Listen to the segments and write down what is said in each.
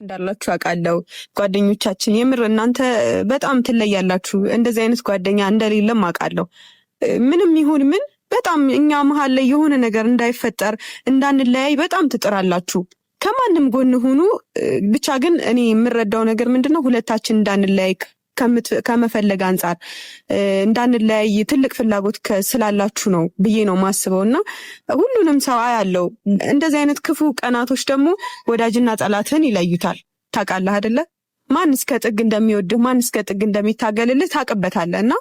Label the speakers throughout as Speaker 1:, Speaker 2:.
Speaker 1: እንዳላችሁ አውቃለሁ። ጓደኞቻችን የምር እናንተ በጣም ትለያላችሁ። እንደዚህ አይነት ጓደኛ እንደሌለም አውቃለሁ። ምንም ይሁን ምን በጣም እኛ መሀል ላይ የሆነ ነገር እንዳይፈጠር እንዳንለያይ በጣም ትጥራላችሁ። ከማንም ጎን ሁኑ። ብቻ ግን እኔ የምረዳው ነገር ምንድነው ሁለታችን እንዳንለያይ ከመፈለግ አንጻር እንዳንለያይ ትልቅ ፍላጎት ስላላችሁ ነው ብዬ ነው ማስበው። እና ሁሉንም ሰው አያለው። እንደዚህ አይነት ክፉ ቀናቶች ደግሞ ወዳጅና ጠላትህን ይለዩታል። ታውቃለህ አይደለ? ማን እስከ ጥግ እንደሚወድህ ማን እስከ ጥግ እንደሚታገልልህ ታውቅበታለህ። እና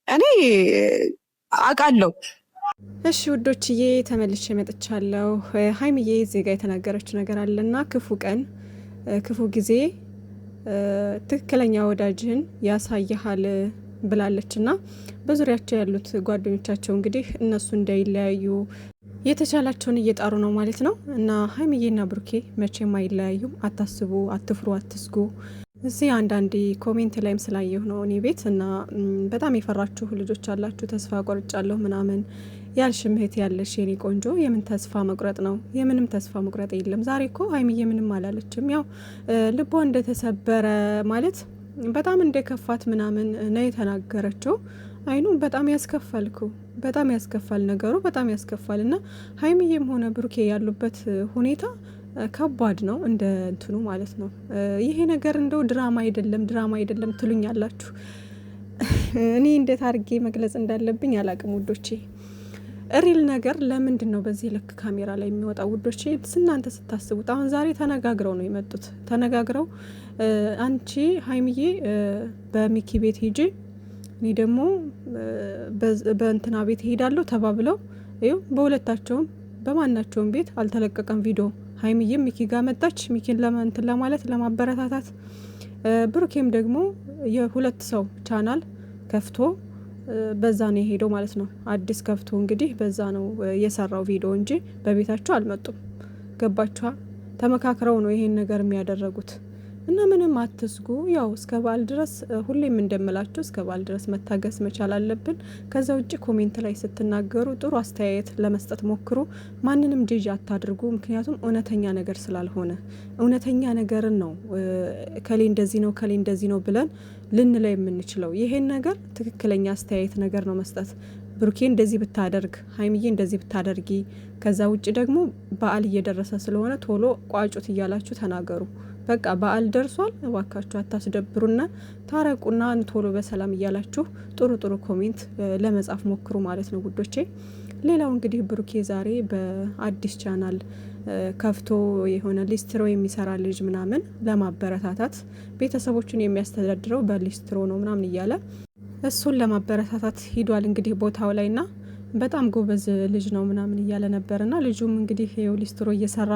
Speaker 1: እኔ አውቃለሁ።
Speaker 2: እሺ ውዶችዬ ተመልሼ መጥቻለሁ። ሀይሚዬ እዚህ ጋር የተናገረችው ነገር አለና ክፉ ቀን ክፉ ጊዜ ትክክለኛ ወዳጅህን ያሳይሃል ብላለች እና በዙሪያቸው ያሉት ጓደኞቻቸው እንግዲህ እነሱ እንዳይለያዩ የተቻላቸውን እየጣሩ ነው ማለት ነው። እና ሀይሚዬና ብሩኬ መቼም አይለያዩም። አታስቡ፣ አትፍሩ፣ አትስጉ። እዚህ አንዳንድ ኮሜንት ላይም ስላየሁ ነው እኔ ቤት እና በጣም የፈራችሁ ልጆች አላችሁ። ተስፋ ቆርጫለሁ ምናምን ያልሽ ምህት ያለሽ የኔ ቆንጆ፣ የምን ተስፋ መቁረጥ ነው? የምንም ተስፋ መቁረጥ የለም። ዛሬ እኮ ሀይሚዬ ምንም አላለችም። ያው ልቧ እንደተሰበረ ማለት በጣም እንደከፋት ምናምን ነው የተናገረችው። አይኑ በጣም ያስከፋልኩ፣ በጣም ያስከፋል ነገሩ፣ በጣም ያስከፋል። እና ሀይሚዬም ሆነ ብሩኬ ያሉበት ሁኔታ ከባድ ነው፣ እንደ እንትኑ ማለት ነው። ይሄ ነገር እንደው ድራማ አይደለም ትሉኛላችሁ። እኔ እንዴት አድርጌ መግለጽ እንዳለብኝ አላቅም ውዶቼ። ሪል ነገር ለምንድን ነው በዚህ ልክ ካሜራ ላይ የሚወጣው ውዶቼ? እናንተ ስታስቡት አሁን ዛሬ ተነጋግረው ነው የመጡት። ተነጋግረው አንቺ ሀይሚዬ በሚኪ ቤት ሂጂ፣ እኔ ደግሞ በእንትና ቤት ሄዳለሁ ተባብለው ይኸው በሁለታቸውም በማናቸውም ቤት አልተለቀቀም ቪዲዮ። ሀይሚዬም ሚኪ ጋር መጣች፣ ሚኪን ለማንትን ለማለት ለማበረታታት። ብሩኬም ደግሞ የሁለት ሰው ቻናል ከፍቶ በዛ ነው የሄደው ማለት ነው። አዲስ ከፍቶ እንግዲህ በዛ ነው የሰራው ቪዲዮ እንጂ በቤታቸው አልመጡም። ገባችኋ? ተመካክረው ነው ይሄን ነገር የሚያደረጉት። እና ምንም አትስጉ። ያው እስከ በዓል ድረስ ሁሌም እንደምላችሁ እስከ በዓል ድረስ መታገስ መቻል አለብን። ከዛ ውጭ ኮሜንት ላይ ስትናገሩ ጥሩ አስተያየት ለመስጠት ሞክሩ። ማንንም ጀጅ አታድርጉ። ምክንያቱም እውነተኛ ነገር ስላልሆነ እውነተኛ ነገርን ነው ከሌ እንደዚህ ነው ብለን ልንለው የምንችለው። ይሄን ነገር ትክክለኛ አስተያየት ነገር ነው መስጠት። ብሩኬ እንደዚህ ብታደርግ፣ ሀይሚዬ እንደዚህ ብታደርጊ። ከዛ ውጭ ደግሞ በዓል እየደረሰ ስለሆነ ቶሎ ቋጩት እያላችሁ ተናገሩ። በቃ በዓል ደርሷል፣ እባካችሁ አታስደብሩና ታረቁና ቶሎ በሰላም እያላችሁ ጥሩ ኮሜንት ለመጻፍ ሞክሩ ማለት ነው ውዶቼ። ሌላው እንግዲህ ብሩኬ ዛሬ በአዲስ ቻናል ከፍቶ የሆነ ሊስትሮ የሚሰራ ልጅ ምናምን ለማበረታታት ቤተሰቦቹን የሚያስተዳድረው በሊስትሮ ነው ምናምን እያለ እሱን ለማበረታታት ሂዷል እንግዲህ ቦታው ላይና በጣም ጎበዝ ልጅ ነው ምናምን እያለ ነበርና ልጁም እንግዲህ ይኸው ሊስትሮ እየሰራ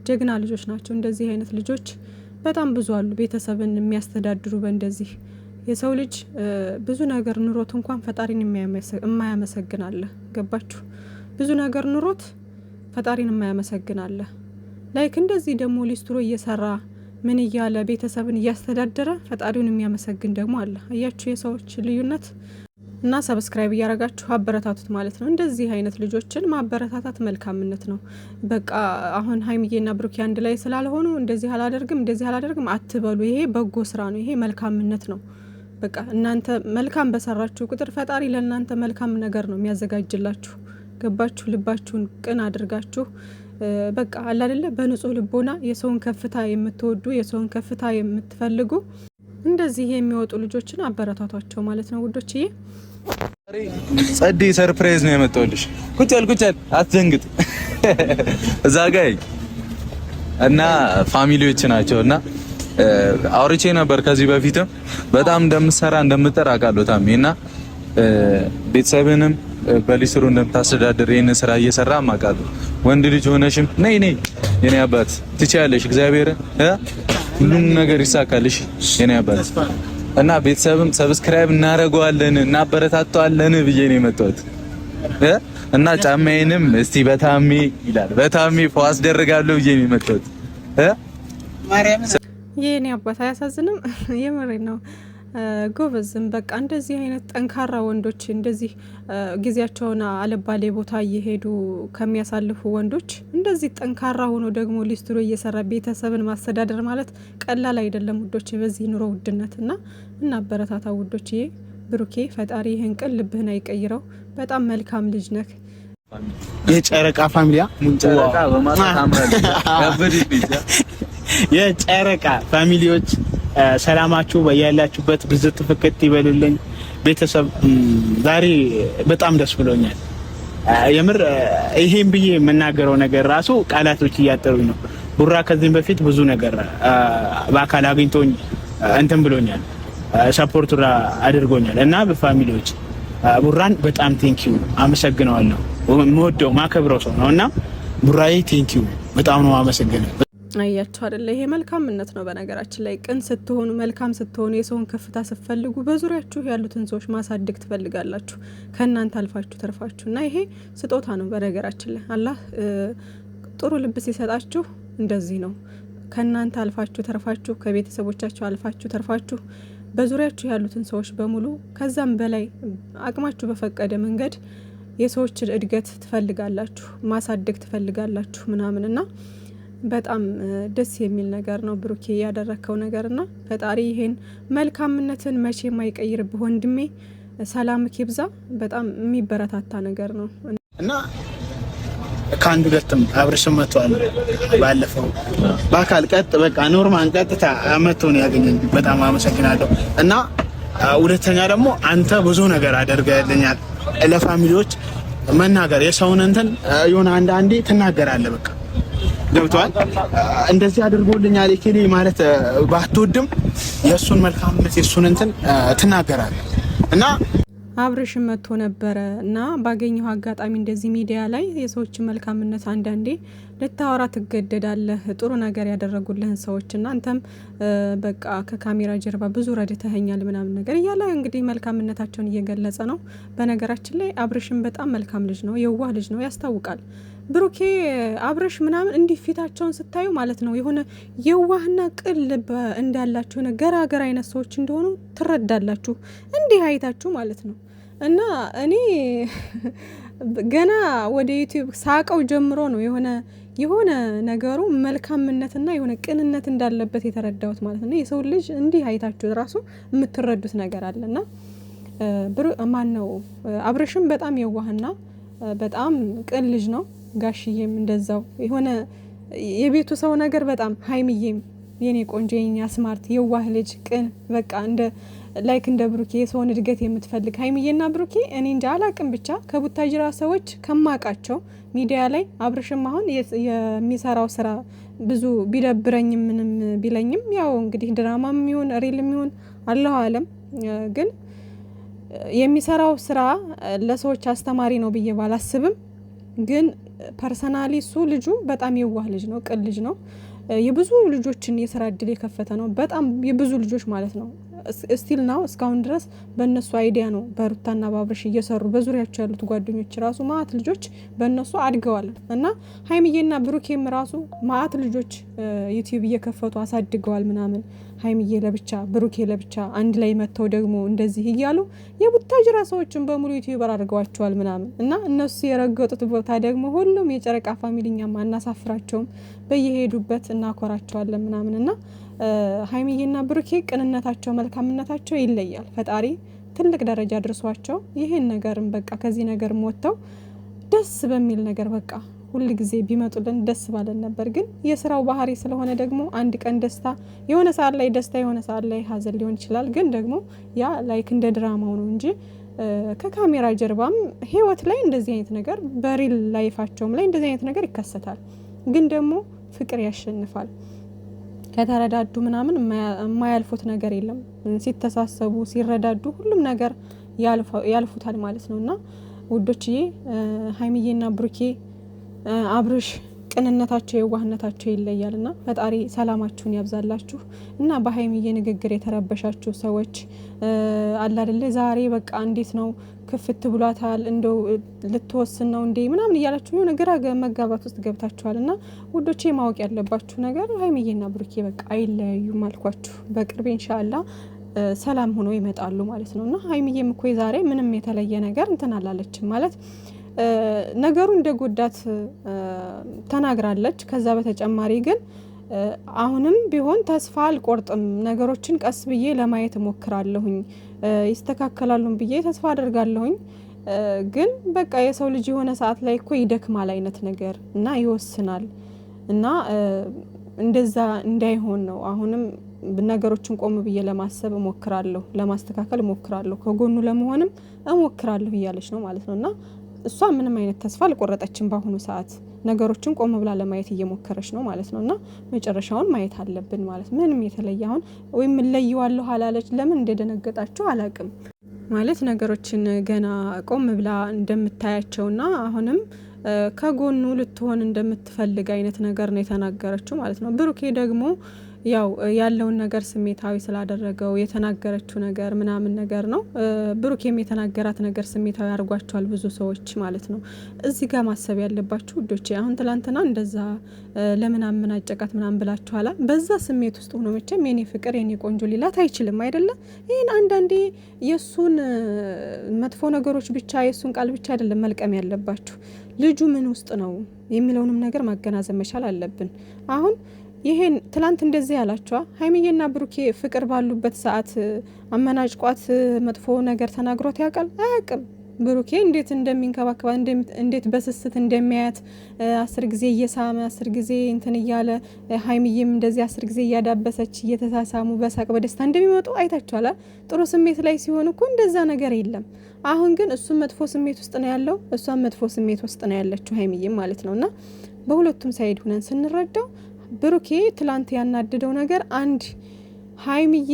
Speaker 2: ጀግና ልጆች ናቸው። እንደዚህ አይነት ልጆች በጣም ብዙ አሉ፣ ቤተሰብን የሚያስተዳድሩ በእንደዚህ የሰው ልጅ ብዙ ነገር ኑሮት እንኳን ፈጣሪን የማያመሰግን አለ። ገባችሁ? ብዙ ነገር ኑሮት ፈጣሪን የማያመሰግን አለ። ላይክ እንደዚህ ደግሞ ሊስትሮ እየሰራ ምን እያለ ቤተሰብን እያስተዳደረ ፈጣሪውን የሚያመሰግን ደግሞ አለ። አያችሁ የሰዎች ልዩነት። እና ሰብስክራይብ እያረጋችሁ አበረታቱት ማለት ነው። እንደዚህ አይነት ልጆችን ማበረታታት መልካምነት ነው። በቃ አሁን ሀይሚዬና ብሩኬ አንድ ላይ ስላልሆኑ እንደዚህ አላደርግም አትበሉ። ይሄ በጎ ስራ ነው። ይሄ መልካምነት ነው። በቃ እናንተ መልካም በሰራችሁ ቁጥር ፈጣሪ ለእናንተ መልካም ነገር ነው የሚያዘጋጅላችሁ። ገባችሁ? ልባችሁን ቅን አድርጋችሁ በቃ አለ አይደለ፣ በንጹህ ልቦና የሰውን ከፍታ የምትወዱ የሰውን ከፍታ የምትፈልጉ እንደዚህ የሚወጡ ልጆችን አበረታቷቸው ማለት ነው ውዶችዬ።
Speaker 3: ጸዲ ሰርፕራይዝ ነው ያመጣውልሽ። ቁጭል አትደንግጥ። እዛ ጋር እና ፋሚሊዎች ናቸውና አውርቼ ነበር ከዚህ በፊትም በጣም እንደምትሰራ እንደምትጠራ አውቃለሁ ታሜና ቤተሰብንም በሊስትሮ እንደምታስተዳድር ይሄን ስራ እየሰራ አውቃለሁ። ወንድ ልጅ ሆነሽም ነይ የኔ አባት ትችያለሽ። እግዚአብሔር ሁሉም ነገር ይሳካልሽ የኔ አባት። እና ቤተሰብም ሰብስክራይብ እናደርገዋለን እናበረታታዋለን ብዬ ነው የመጣሁት። እና ጫማዬንም እስቲ በታሜ ይላል በታሜ ፏስ አስደርጋለሁ ብዬ ነው የመጣሁት።
Speaker 2: ማርያም የኔ አባት አያሳዝንም? የምሬ ነው። ጎበዝም በቃ እንደዚህ አይነት ጠንካራ ወንዶች እንደዚህ ጊዜያቸውን አለባሌ ቦታ እየሄዱ ከሚያሳልፉ ወንዶች እንደዚህ ጠንካራ ሆኖ ደግሞ ሊስትሮ እየሰራ ቤተሰብን ማስተዳደር ማለት ቀላል አይደለም ውዶች፣ በዚህ ኑሮ ውድነት እና አበረታታ ውዶችዬ። ብሩኬ ፈጣሪ ይህን ቅን ልብህን አይቀይረው። በጣም መልካም ልጅ ነህ።
Speaker 4: የጨረቃ ፋሚሊያ
Speaker 3: ጨረቃ በማታ
Speaker 4: የጨረቃ ፋሚሊዎች ሰላማችሁ በያላችሁበት ብዝት ፍቅት ይበልልኝ። ቤተሰብ ዛሬ በጣም ደስ ብሎኛል። የምር ይሄን ብዬ የምናገረው ነገር ራሱ ቃላቶች እያጠሩኝ ነው። ቡራ ከዚህም በፊት ብዙ ነገር በአካል አግኝቶኝ እንትን ብሎኛል፣ ሰፖርት አድርጎኛል እና በፋሚሊዎች ቡራን በጣም ቴንኪው አመሰግነዋለሁ። የምወደው ማከብረው ሰው ነውና ቡራዬ ቴንኪው በጣም ነው አመሰግነው።
Speaker 2: አያችሁ አይደለ? ይሄ መልካምነት ነው። በነገራችን ላይ ቅን ስትሆኑ፣ መልካም ስትሆኑ፣ የሰውን ከፍታ ስትፈልጉ በዙሪያችሁ ያሉትን ሰዎች ማሳደግ ትፈልጋላችሁ፣ ከእናንተ አልፋችሁ ተርፋችሁ እና ይሄ ስጦታ ነው። በነገራችን ላይ አላህ ጥሩ ልብ ሲሰጣችሁ እንደዚህ ነው። ከእናንተ አልፋችሁ ተርፋችሁ፣ ከቤተሰቦቻችሁ አልፋችሁ ተርፋችሁ በዙሪያችሁ ያሉትን ሰዎች በሙሉ ከዛም በላይ አቅማችሁ በፈቀደ መንገድ የሰዎችን እድገት ትፈልጋላችሁ፣ ማሳደግ ትፈልጋላችሁ ምናምን እና በጣም ደስ የሚል ነገር ነው ብሩኬ ያደረከው ነገርና ፈጣሪ ይሄን መልካምነትን መቼ የማይቀይርብህ ወንድሜ። ሰላምክ ይብዛ። በጣም የሚበረታታ ነገር ነው
Speaker 4: እና ከአንድ ሁለትም አብርሽም መጥቷል። ባለፈው በአካል በቃ ኖርማል ቀጥታ መጥቶ ነው ያገኘኝ። በጣም አመሰግናለሁ። እና ሁለተኛ ደግሞ አንተ ብዙ ነገር አደርገልኛል። ለፋሚሊዎች መናገር የሰውን እንትን የሆነ አንዴ ትናገራለህ። በቃ ገብቷል። እንደዚህ አድርጎልኛል እከሌ ማለት ባትወድም የእሱን መልካምነት የእሱን እንትን ትናገራለህ እና
Speaker 2: አብርሽም መጥቶ ነበረ እና ባገኘው አጋጣሚ እንደዚህ ሚዲያ ላይ የሰዎችን መልካምነት አንዳንዴ ልታወራ ትገደዳለህ። ጥሩ ነገር ያደረጉልህን ሰዎች እና አንተም በቃ ከካሜራ ጀርባ ብዙ ረድተኸኛል ምናምን ነገር እያለ እንግዲህ መልካምነታቸውን እየገለጸ ነው። በነገራችን ላይ አብርሽም በጣም መልካም ልጅ ነው፣ የዋህ ልጅ ነው፣ ያስታውቃል። ብሩኬ አብርሽ ምናምን እንዲህ ፊታቸውን ስታዩ ማለት ነው የሆነ የዋህና ቅን ልብ እንዳላችሁ የሆነ ገራገር አይነት ሰዎች እንደሆኑ ትረዳላችሁ፣ እንዲህ አይታችሁ ማለት ነው። እና እኔ ገና ወደ ዩቲዩብ ሳቀው ጀምሮ ነው የሆነ ነገሩ መልካምነትና የሆነ ቅንነት እንዳለበት የተረዳሁት ማለት ነው። የሰው ልጅ እንዲህ አይታችሁ ራሱ የምትረዱት ነገር አለና ማን ነው አብርሽም በጣም የዋህና በጣም ቅን ልጅ ነው። ጋሽዬም እንደዛው የሆነ የቤቱ ሰው ነገር በጣም ሀይሚዬም የኔ ቆንጆ የኛ ስማርት የዋህ ልጅ ቅን በቃ እንደ ብሩኬ የሰውን እድገት የምትፈልግ ሀይሚዬና ብሩኬ እኔ እንጃ አላቅም። ብቻ ከቡታጅራ ሰዎች ከማቃቸው ሚዲያ ላይ አብርሽም አሁን የሚሰራው ስራ ብዙ ቢደብረኝም ምንም ቢለኝም ያው እንግዲህ ድራማም የሚሆን ሪል የሚሆን አላሁ አለም ግን የሚሰራው ስራ ለሰዎች አስተማሪ ነው ብዬ ባላስብም ግን ፐርሰናሊ እሱ ልጁ በጣም የዋህ ልጅ ነው፣ ቅን ልጅ ነው። የብዙ ልጆችን የስራ እድል የከፈተ ነው። በጣም የብዙ ልጆች ማለት ነው። ስቲል ናው እስካሁን ድረስ በእነሱ አይዲያ ነው በሩታና በአብርሽ እየሰሩ በዙሪያቸው ያሉት ጓደኞች ራሱ ማአት ልጆች በእነሱ አድገዋል እና ሀይሚዬና ብሩኬም ራሱ ማአት ልጆች ዩቲዩብ እየከፈቱ አሳድገዋል ምናምን። ሀይሚዬ ለብቻ ብሩኬ ለብቻ አንድ ላይ መጥተው ደግሞ እንደዚህ እያሉ የቡታጅራ ሰዎችን በሙሉ ዩቲዩበር አድርገዋቸዋል ምናምን እና እነሱ የረገጡት ቦታ ደግሞ ሁሉም የጨረቃ ፋሚሊኛም አናሳፍራቸውም፣ በየሄዱበት እናኮራቸዋለን ምናምን እና ሀይሚዬና ብሩኬ ቅንነታቸው መልካምነታቸው ይለያል። ፈጣሪ ትልቅ ደረጃ አድርሷቸው ይሄን ነገርም በቃ ከዚህ ነገር ወጥተው ደስ በሚል ነገር በቃ ሁል ጊዜ ቢመጡልን ደስ ባለን ነበር። ግን የስራው ባህሪ ስለሆነ ደግሞ አንድ ቀን ደስታ የሆነ ሰዓት ላይ ደስታ የሆነ ሰዓት ላይ ሀዘን ሊሆን ይችላል። ግን ደግሞ ያ ላይክ እንደ ድራማው ነው እንጂ ከካሜራ ጀርባም ህይወት ላይ እንደዚህ አይነት ነገር በሪል ላይፋቸውም ላይ እንደዚህ አይነት ነገር ይከሰታል። ግን ደግሞ ፍቅር ያሸንፋል። ከተረዳዱ ምናምን የማያልፉት ነገር የለም። ሲተሳሰቡ ሲረዳዱ ሁሉም ነገር ያልፉታል ማለት ነው። እና ውዶችዬ ሀይሚዬና ብሩኬ አብርሽ ቅንነታቸው የዋህነታቸው ይለያል እና ፈጣሪ ሰላማችሁን ያብዛላችሁ። እና በሀይሚዬ ንግግር የተረበሻችሁ ሰዎች አለ አይደለ ዛሬ በቃ እንዴት ነው ክፍት ብሏታል እንደው ልትወስን ነው እንዴ ምናምን እያላችሁ የሆነ ግራ መጋባት ውስጥ ገብታችኋል። እና ውዶቼ ማወቅ ያለባችሁ ነገር ሀይሚዬና ብሩኬ በቃ አይለያዩም አልኳችሁ። በቅርብ ኢንሻአላህ ሰላም ሆኖ ይመጣሉ ማለት ነውና ሀይሚዬም እኮ ዛሬ ምንም የተለየ ነገር እንትን አላለችም ማለት ነገሩ እንደጎዳት ተናግራለች። ከዛ በተጨማሪ ግን አሁንም ቢሆን ተስፋ አልቆርጥም፣ ነገሮችን ቀስ ብዬ ለማየት እሞክራለሁኝ፣ ይስተካከላሉን ብዬ ተስፋ አደርጋለሁኝ። ግን በቃ የሰው ልጅ የሆነ ሰዓት ላይ እኮ ይደክማል አይነት ነገር እና ይወስናል እና እንደዛ እንዳይሆን ነው አሁንም ነገሮችን ቆም ብዬ ለማሰብ እሞክራለሁ፣ ለማስተካከል እሞክራለሁ፣ ከጎኑ ለመሆንም እሞክራለሁ እያለች ነው ማለት ነውና እሷ ምንም አይነት ተስፋ አልቆረጠችም። በአሁኑ ሰዓት ነገሮችን ቆም ብላ ለማየት እየሞከረች ነው ማለት ነውና መጨረሻውን ማየት አለብን ማለት ምንም የተለየ አሁን ወይም ለየዋለሁ አላለች። ለምን እንደደነገጣችሁ አላቅም ማለት ነገሮችን ገና ቆም ብላ እንደምታያቸውና አሁንም ከጎኑ ልትሆን እንደምትፈልግ አይነት ነገር ነው የተናገረችው ማለት ነው። ብሩኬ ደግሞ ያው ያለውን ነገር ስሜታዊ ስላደረገው የተናገረችው ነገር ምናምን ነገር ነው። ብሩኬም የተናገራት ነገር ስሜታዊ አድርጓቸዋል ብዙ ሰዎች ማለት ነው። እዚህ ጋር ማሰብ ያለባችሁ ውዶቼ አሁን ትላንትና እንደዛ ለምን አመናጨቃት ምናምን ብላችኋላ። በዛ ስሜት ውስጥ ሆኖ መቼም የኔ ፍቅር የኔ ቆንጆ ሊላት አይችልም አይደለም። ይህን አንዳንዴ የሱን መጥፎ ነገሮች ብቻ የሱን ቃል ብቻ አይደለም መልቀም ያለባችሁ ልጁ ምን ውስጥ ነው የሚለውንም ነገር ማገናዘብ መቻል አለብን። አሁን ይሄን ትላንት እንደዚህ ያላችኋ ሀይሚዬና ብሩኬ ፍቅር ባሉበት ሰዓት አመናጭቋት መጥፎ ነገር ተናግሮት ያውቃል? አያውቅም። ብሩኬ እንዴት እንደሚንከባከባት እንዴት በስስት እንደሚያያት 10 ጊዜ እየሳመ 10 ጊዜ እንትን እያለ ሀይሚዬም እንደዚህ 10 ጊዜ እያዳበሰች እየተሳሳሙ በሳቅ በደስታ እንደሚመጡ አይታችኋል። ጥሩ ስሜት ላይ ሲሆን እኮ እንደዛ ነገር የለም። አሁን ግን እሱም መጥፎ ስሜት ውስጥ ነው ያለው፣ እሷም መጥፎ ስሜት ውስጥ ነው ያለችው ሀይሚዬም ማለት ነውና በሁለቱም ሳይድ ሆነን ስንረዳው ብሩኬ ትላንት ያናደደው ነገር አንድ ሀይሚዬ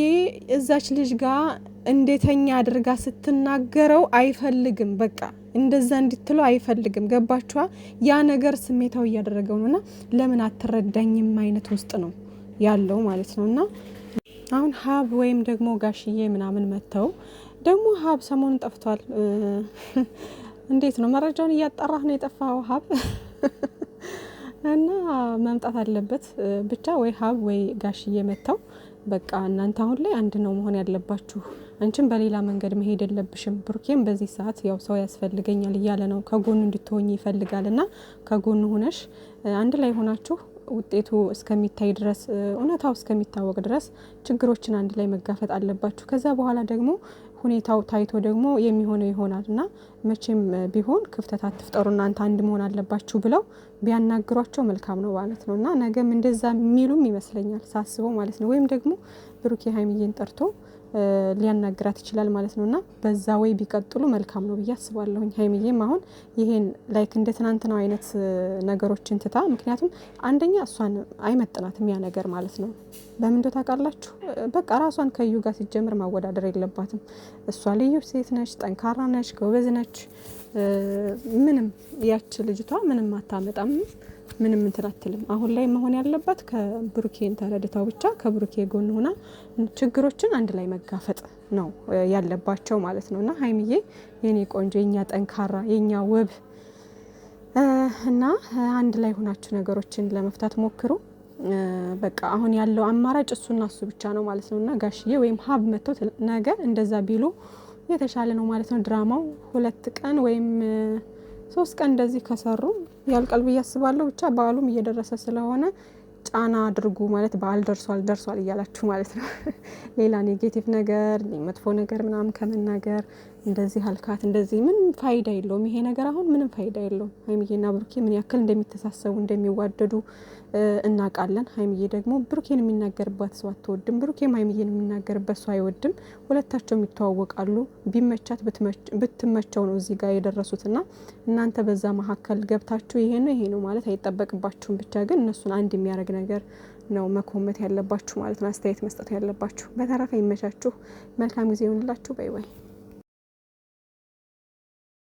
Speaker 2: እዛች ልጅ ጋር እንዴተኛ አድርጋ ስትናገረው አይፈልግም። በቃ እንደዛ እንድትለው አይፈልግም። ገባችኋ? ያ ነገር ስሜታዊ እያደረገው ነውና ለምን አትረዳኝም አይነት ውስጥ ነው ያለው ማለት ነውና አሁን ሀብ ወይም ደግሞ ጋሽዬ ምናምን መተው ደግሞ ሀብ ሰሞኑን ጠፍቷል። እንዴት ነው መረጃውን እያጣራህ ነው የጠፋው ሀብ? እና መምጣት አለበት ብቻ ወይ ሀብ ወይ ጋሽዬ መተው በቃ እናንተ አሁን ላይ አንድ ነው መሆን ያለባችሁ። አንቺም በሌላ መንገድ መሄድ የለብሽም። ብሩኬም በዚህ ሰዓት ያው ሰው ያስፈልገኛል እያለ ነው፣ ከጎኑ እንድትሆኝ ይፈልጋልና ከጎኑ ሆነሽ አንድ ላይ ሆናችሁ ውጤቱ እስከሚታይ ድረስ እውነታው እስከሚታወቅ ድረስ ችግሮችን አንድ ላይ መጋፈጥ አለባችሁ። ከዛ በኋላ ደግሞ ሁኔታው ታይቶ ደግሞ የሚሆነው ይሆናልና መቼም ቢሆን ክፍተት አትፍጠሩ እናንተ አንድ መሆን አለባችሁ ብለው ቢያናግሯቸው መልካም ነው ማለት ነውና ነገም እንደዛ የሚሉም ይመስለኛል ሳስበው ማለት ነው። ወይም ደግሞ ብሩኬ ሀይሚዬን ጠርቶ ሊያናግራት ይችላል ማለት ነውና በዛ ወይ ቢቀጥሉ መልካም ነው ብዬ አስባለሁኝ። ሀይሚዬም አሁን ይሄን ላይክ እንደ ትናንትናው አይነት ነገሮችን ትታ ምክንያቱም አንደኛ እሷን አይመጥናትም ያ ነገር ማለት ነው። ለምን እንደው ታውቃላችሁ? በቃ ራሷን ከዩ ጋር ሲጀምር ማወዳደር የለባትም። እሷ ልዩ ሴት ነች፣ ጠንካራ ነች፣ ጎበዝ ነች። ምንም ያች ልጅቷ ምንም አታመጣም፣ ምንም እንትን አትልም። አሁን ላይ መሆን ያለባት ከብሩኬን ተረድታው ብቻ ከብሩኬ ጎን ሆና ችግሮችን አንድ ላይ መጋፈጥ ነው ያለባቸው ማለት ነውና ሀይሚዬ የኔ ቆንጆ የኛ ጠንካራ የኛ ውብ እና አንድ ላይ ሆናችሁ ነገሮችን ለመፍታት ሞክሩ። በቃ አሁን ያለው አማራጭ እሱና እሱ ብቻ ነው ማለት ነውና ጋሽዬ ወይም ሀብ መጥቶ ነገር እንደዛ ቢሉ የተሻለ ነው ማለት ነው። ድራማው 2 ቀን ወይም 3 ቀን እንደዚህ ከሰሩ ያልቃል ብዬ አስባለሁ። ብቻ በዓሉም እየደረሰ ስለሆነ ጫና አድርጉ ማለት በዓል ደርሷል እያላችሁ ማለት ነው። ሌላ ኔጌቲቭ ነገር መጥፎ ነገር ምናምን ከመናገር እንደዚህ አልካት እንደዚህ ምን ፋይዳ የለውም። ይሄ ነገር አሁን ምንም ፋይዳ የለውም። ሀይሚዬና ብሩኬ ምን ያክል እንደሚተሳሰቡ እንደሚዋደዱ እናውቃለን። ሀይሚዬ ደግሞ ብሩኬን የሚናገርባት ሰው አትወድም፣ ብሩኬም ሀይሚዬን የሚናገርበት ሰው አይወድም። ሁለታቸውም ይተዋወቃሉ። ቢመቻት ብትመቸው ነው እዚህ ጋር የደረሱትና እናንተ በዛ መሀከል ገብታችሁ ይሄ ነው ማለት አይጠበቅባችሁም። ብቻ ግን እነሱን አንድ የሚያደርግ ነገር ነው መኮመት ያለባችሁ ማለት ነው፣ አስተያየት መስጠት ያለባችሁ። በተረፈ ይመቻችሁ። መልካም ጊዜ ይሁንላችሁ። ባይ ባይ።